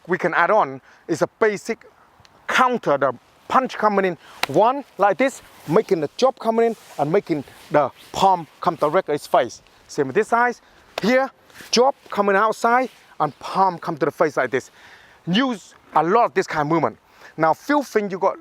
we can add on is a basic counter, the punch coming in one like this, making the chop coming in and making the palm come direct to his face. Same with this side. Here, chop coming outside and palm come to the face like this. Use a lot of this kind of movement. Now, few things you got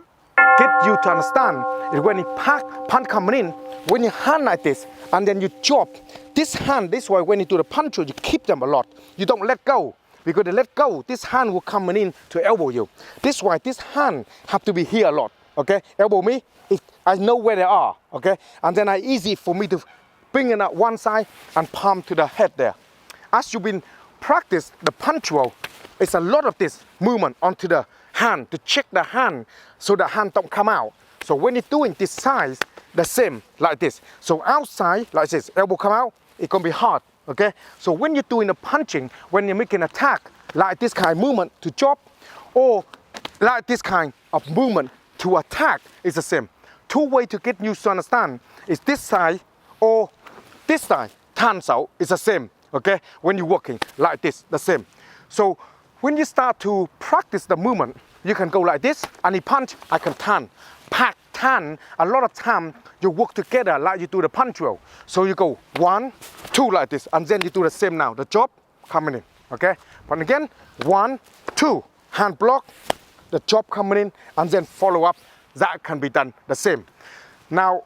get you to understand is when you punch coming in, when you hand like this and then you chop, this hand, this way when you do the punch, you keep them a lot. You don't let go. Because they let go, this hand will come in to elbow you. This why this hand have to be here a lot, okay? Elbow me, I know where they are, okay? And then it's easy for me to bring it up one side and palm to the head there. As you've been practice the punch roll, it's a lot of this movement onto the hand to check the hand so the hand don't come out. So when you're doing this size, the same like this. So outside like this, elbow come out, it's gonna be hard. Okay, so when you're doing the punching, when you're making an attack, like this kind of movement to chop, or like this kind of movement to attack, is the same. Two ways to get you to understand is this side or this side. Tan sao is the same. Okay, when you're working like this, the same. So when you start to practice the movement, you can go like this, and you punch, I can tan. Pack, tan, a lot of time you work together like you do the punch roll. So you go 1, 2 like this, and then you do the same now. The chop coming in, okay? But again, 1, 2, hand block, the chop coming in, and then follow up. That can be done the same. Now,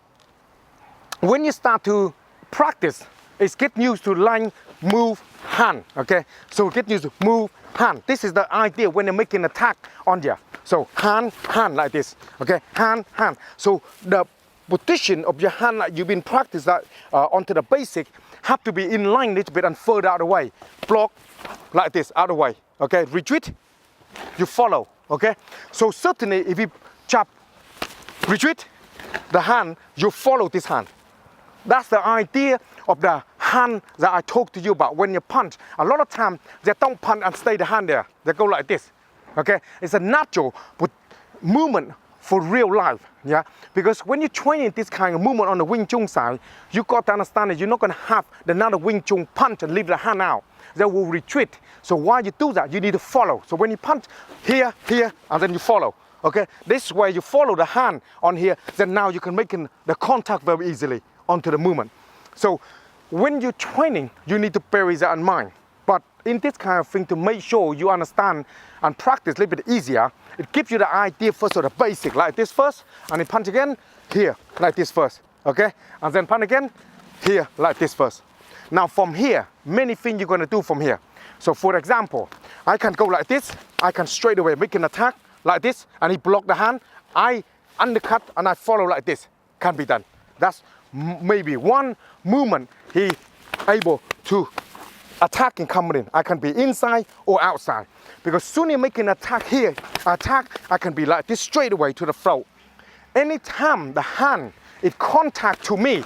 when you start to practice, it's get used to line, move, hand, okay? So get used to move, hand. This is the idea when you're making an attack on you. So hand, hand like this, okay? Hand, hand. So the position of your hand that you've been practicing onto the basic have to be in line a little bit and further out of the way. Block like this, out of the way, okay? Retreat, you follow, okay? So certainly if you chop, retreat, the hand, you follow this hand. That's the idea of the hand that I talked to you about when you punch. A lot of time they don't punch and stay the hand there. They go like this. Okay? It's a natural movement for real life. Yeah? Because when you're training this kind of movement on the Wing Chun side, you got to understand that you're not going to have another Wing Chun punch and leave the hand out. They will retreat. So while you do that, you need to follow. So when you punch here, here, and then you follow. Okay? This way you follow the hand on here, then now you can make the contact very easily onto the movement. So when you're training, you need to bear that in mind. But in this kind of thing, to make sure you understand and practice a little bit easier, it gives you the idea first of the basic, like this first, and then punch again, here, like this first, okay? And then punch again, here, like this first. Now from here, many things you're gonna do from here. So for example, I can go like this, I can straight away make an attack like this, and he block the hand, I undercut and I follow like this, can be done. That's maybe one movement he able to attack and come in. I can be inside or outside. Because soon you make an attack here, attack, I can be like this straight away to the throat. Anytime the hand is contact to me,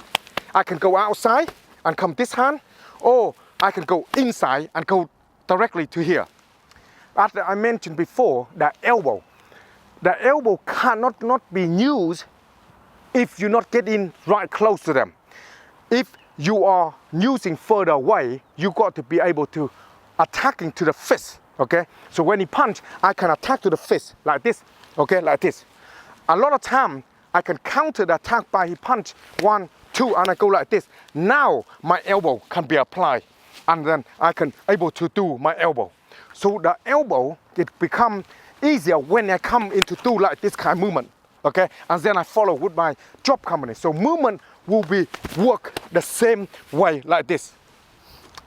I can go outside and come this hand, or I can go inside and go directly to here. As I mentioned before, the elbow cannot not be used if you not get in right close to them. If you are using further away, you got to be able to attacking to the fist, okay? So when he punch, I can attack to the fist like this, okay, like this. A lot of time, I can counter the attack by he punch 1, 2, and I go like this. Now my elbow can be applied, and then I can able to do my elbow. So the elbow, it become easier when I come into do like this kind of movement. Okay, and then I follow with my chop coming in. So movement will be work the same way like this.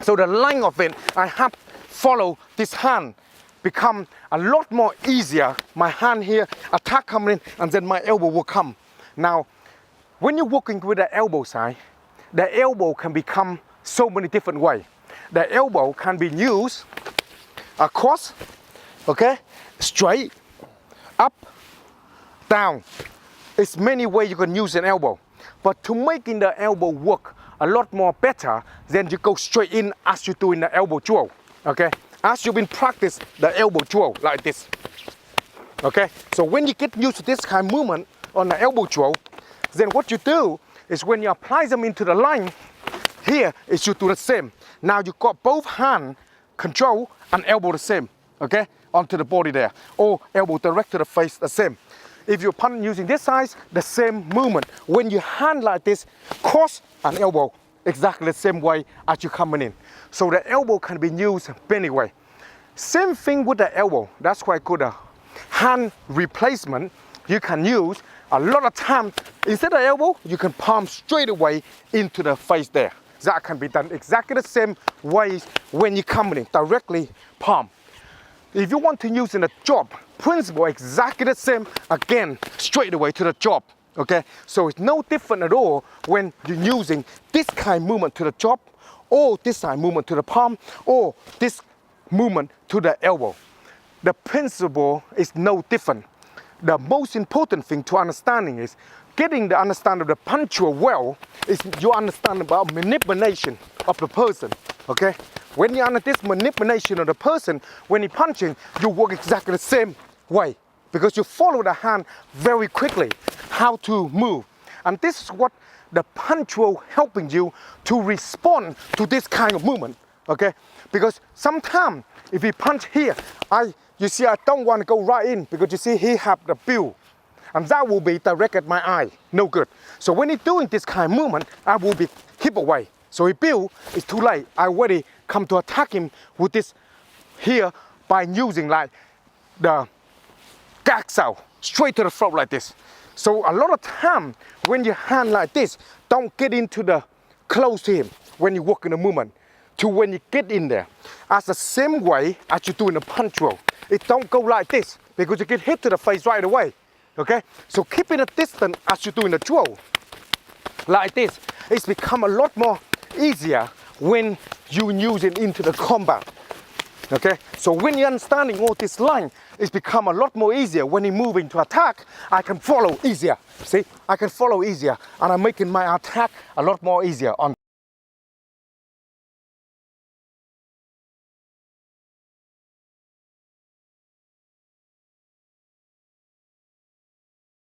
So the line of it, I have follow this hand, become a lot more easier. My hand here, attack coming in, and then my elbow will come. Now, when you're working with the elbow side, the elbow can become so many different ways. The elbow can be used across, okay, straight, up, down. It's many ways you can use an elbow. But to making the elbow work a lot more better, then you go straight in as you do in the elbow drill. Okay? As you've been practice the elbow drill like this. Okay? So when you get used to this kind of movement on the elbow drill, then what you do is when you apply them into the line, here is you do the same. Now you got both hand control and elbow the same. okay, onto the body there. Or elbow direct to the face, the same. If you're punching using this size, the same movement. When you hand like this, cross and elbow, exactly the same way as you're coming in. So the elbow can be used anyway. Same thing with the elbow. That's why I call the hand replacement. You can use a lot of time. Instead of elbow, you can palm straight away into the face there. That can be done exactly the same way when you're coming in, directly palm. If you want to use in a job, principle exactly the same, again, straight away to the job, okay? So it's no different at all when you're using this kind of movement to the job, or this kind of movement to the palm, or this movement to the elbow. The principle is no different. The most important thing to understanding is getting the understanding of the punctual well is you understand about manipulation of the person, okay? When you understand this manipulation of the person, when you're punching, you work exactly the same way because you follow the hand very quickly, how to move. And this is what the punctual helping you to respond to this kind of movement, okay? Because sometimes if you punch here, you see I don't want to go right in because you see he have the build. And that will be direct at my eye, no good. So when he's doing this kind of movement, I will be hip away. So he build, it's too late. I already come to attack him with this here by using like the gag sound, straight to the throat like this. So a lot of time when you hand like this, don't get into the close to him when you work in the movement. To when you get in there, as the same way as you do in the punch roll. It don't go like this because you get hit to the face right away. Okay, so keeping a distance as you do in the throw, like this, it's become a lot more easier when you use it into the combat. Okay, so when you're understanding all this line, it's become a lot more easier. When you move into attack, I can follow easier. See, I can follow easier, and I'm making my attack a lot more easier on.